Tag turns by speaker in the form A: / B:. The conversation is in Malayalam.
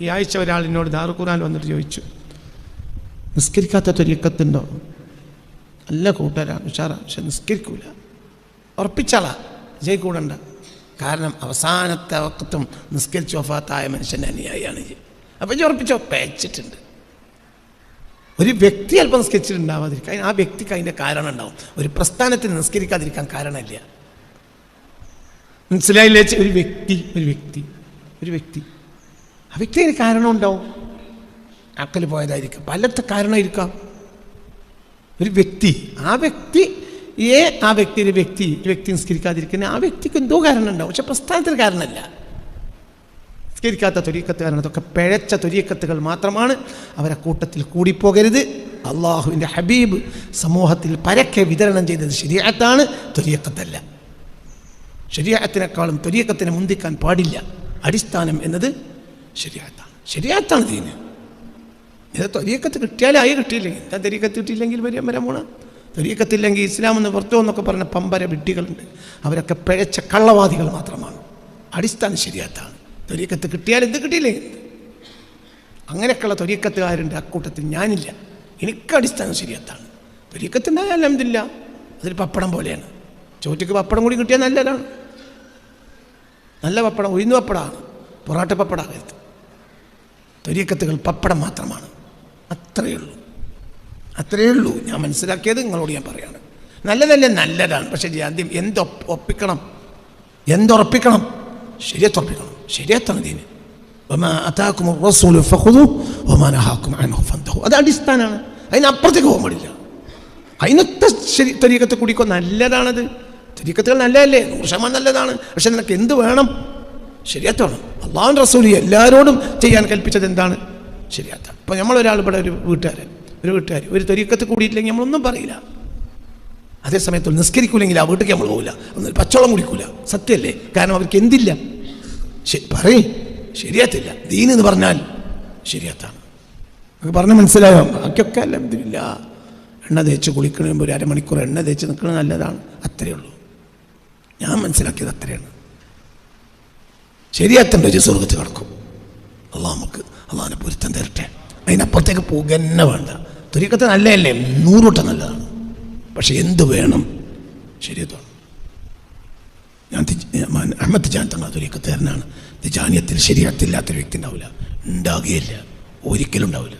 A: ഈ ആഴ്ച ഒരാളിനോട് ദാറുൽ ഖുർആൻ വന്നിട്ട് ചോദിച്ചു, നിസ്കരിക്കാത്ത ത്വരീഖത്തുണ്ടോ? നല്ല കൂട്ടുകാരാണ്, ഉഷാറാണ്, പക്ഷെ നിസ്കരിക്കൂല. ഉറപ്പിച്ചാളാ ജയിക്കൂടണ്ട. കാരണം അവസാനത്തെ വക്കത്തും നിസ്കരിച്ച് വഫാത്തായ മനുഷ്യൻ്റെ അനുയായിയാണ് ഈ. അപ്പം ഈ ഉറപ്പിച്ചോ? പേച്ചിട്ടുണ്ട്. ഒരു വ്യക്തി അല്പം നിസ്കരിച്ചിട്ടുണ്ടാവാതിരിക്കാൻ ആ വ്യക്തിക്ക് അതിൻ്റെ കാരണം ഉണ്ടാവും. ഒരു പ്രസ്ഥാനത്തിന് നിസ്കരിക്കാതിരിക്കാൻ കാരണമില്ല. മനസ്സിലായില്ലേ? ഒരു വ്യക്തി ആ വ്യക്തി അതിന് കാരണം ഉണ്ടാവും. അക്കൽ പോയതായിരിക്കും, പലത്തെ കാരണമായിരിക്കാം. ഒരു വ്യക്തി ഒരു വ്യക്തി നിസ്കരിക്കാതിരിക്കുന്ന ആ വ്യക്തിക്ക് എന്തോ കാരണം ഉണ്ടാവും, പക്ഷെ പ്രസ്ഥാനത്തിന് കാരണമല്ല. നിസ്കരിക്കാത്ത ത്വരീഖത്ത് കാരണം അതൊക്കെ പിഴച്ച ത്വരീഖത്തുകൾ മാത്രമാണ്. അവരെ കൂട്ടത്തിൽ കൂടിപ്പോകരുത്. അള്ളാഹുവിൻ്റെ ഹബീബ് സമൂഹത്തിൽ പരക്കെ വിതരണം ചെയ്തത് ശരീഅത്താണ്, ത്വരീഖത്തല്ല. ശരീഅത്തിനേക്കാളും ത്വരീഖത്തിനെ മുന്തിക്കാൻ പാടില്ല. അടിസ്ഥാനം എന്നത് ശരീഅത്താണ് ദീന്. ഇത് ത്വരീഖത്ത് കിട്ടിയാലായി, കിട്ടിയില്ലെങ്കിൽ എന്താ ത്വരീഖത്ത് കിട്ടിയില്ലെങ്കിൽ വരാൻ പോണ. ത്വരീഖത്തില്ലെങ്കിൽ ഇസ്ലാമെന്ന് പുറത്തു എന്നൊക്കെ പറഞ്ഞ പമ്പര വിഡ്ഢികളുണ്ട്. അവരൊക്കെ പിഴച്ച കള്ളവാദികൾ മാത്രമാണ്. അടിസ്ഥാനം ശരീഅത്താണ്. ത്വരീഖത്ത് കിട്ടിയാൽ എന്ത്, കിട്ടിയില്ലെങ്കിൽ അങ്ങനെയൊക്കെയുള്ള ത്വരീഖത്തുകാരുണ്ട്. അക്കൂട്ടത്തിൽ ഞാനില്ല. എനിക്ക് അടിസ്ഥാനം ശരീഅത്താണ്. ത്വരീഖത്തുണ്ടായാൽ അൽഹംദുലില്ലാ, അതൊരു പപ്പടം പോലെയാണ്. ചോറ്റയ്ക്ക് പപ്പടം കൂടി കിട്ടിയാൽ നല്ലതാണ്. നല്ല പപ്പടം, ഉഴുന്ന് പപ്പടമാണ്, പൊറാട്ട പപ്പടമാകരുത്. ത്വരീഖത്തുകൾ പപ്പടം മാത്രമാണ്. അത്രയേ ഉള്ളൂ. ഞാൻ മനസ്സിലാക്കിയത് നിങ്ങളോട് ഞാൻ പറയാണ്. നല്ലതാണ്, പക്ഷേ ആദ്യം എന്തുറപ്പിക്കണം? ശരീഅത്തുറപ്പിക്കണം. ശരീഅത്താണ് ദീന്. വമാ അതാകും റസൂലു ഫഖുദു വമാ നഹാകും അൻഹു ഫന്തഹു. അത് അടിസ്ഥാനമാണ്. അതിനപ്പുറത്തേക്ക് പോകാൻ പാടില്ല. അതിനൊക്കെ ത്വരീഖത്ത് കുടിക്കോ? നല്ലതാണത്. ത്വരീഖത്തുകൾ നല്ലതല്ലേ? 100% നല്ലതാണ്. പക്ഷെ നിനക്ക് എന്ത് വേണം? ശരീഅത്താണ്. അല്ലാഹുവിൻ്റെ റസൂൽ എല്ലാവരോടും ചെയ്യാൻ കൽപ്പിച്ചത് എന്താണ്? ശരീഅത്താണ്. ഇപ്പോൾ നമ്മളൊരാൾ ഇവിടെ ഒരു വീട്ടുകാർ ഒരു ത്വരീഖത്ത് കൂടിയിട്ടില്ലെങ്കിൽ നമ്മളൊന്നും പറയില്ല. അതേസമയത്ത് നിസ്കരിക്കൂലെങ്കിൽ ആ വീട്ടിലേക്ക് നമ്മൾ പോകില്ല, ഒന്നും പച്ചവെള്ളം കുടിക്കൂല. സത്യമല്ലേ? കാരണം അവർക്ക് എന്തില്ല? ശരീഅത്തില്ല. ദീൻ എന്ന് പറഞ്ഞാൽ ശരീഅത്താണ്. നമുക്ക് പറഞ്ഞ് മനസ്സിലായോ? ബാക്കിയൊക്കെ അൽഹംദുലില്ലാ. എണ്ണ തേച്ച് കുളിക്കണമെങ്കിൽ ഒരു അരമണിക്കൂർ എണ്ണ തേച്ച് നിൽക്കുന്നത് നല്ലതാണ്. അത്രയേ ഉള്ളൂ. ഞാൻ മനസ്സിലാക്കിയത് അത്രയാണ്. ശരീഅത്തിൻ്റെ ഒരു സ്വർഗ്ഗത്ത് കിടക്കും. അള്ളാഹിനെ പൊരുത്തം തരട്ടെ. അതിനപ്പുറത്തേക്ക് പോകന്നെ വേണ്ട. ത്വരീഖത്ത് നല്ലതല്ലേ? 100 വട്ടം നല്ലതാണ്. പക്ഷെ എന്ത് വേണം? ശരീഅത്താണ്. ഞാൻ അഹ്മദ് തിജാനി തങ്ങൾ ത്വരീഖത്തുകാരനാണ്. തിജാനിയത്തിൽ ശരീഅത്തില്ലാത്തൊരു വ്യക്തി ഉണ്ടാവില്ല, ഉണ്ടാകുകയില്ല, ഒരിക്കലും ഉണ്ടാവില്ല.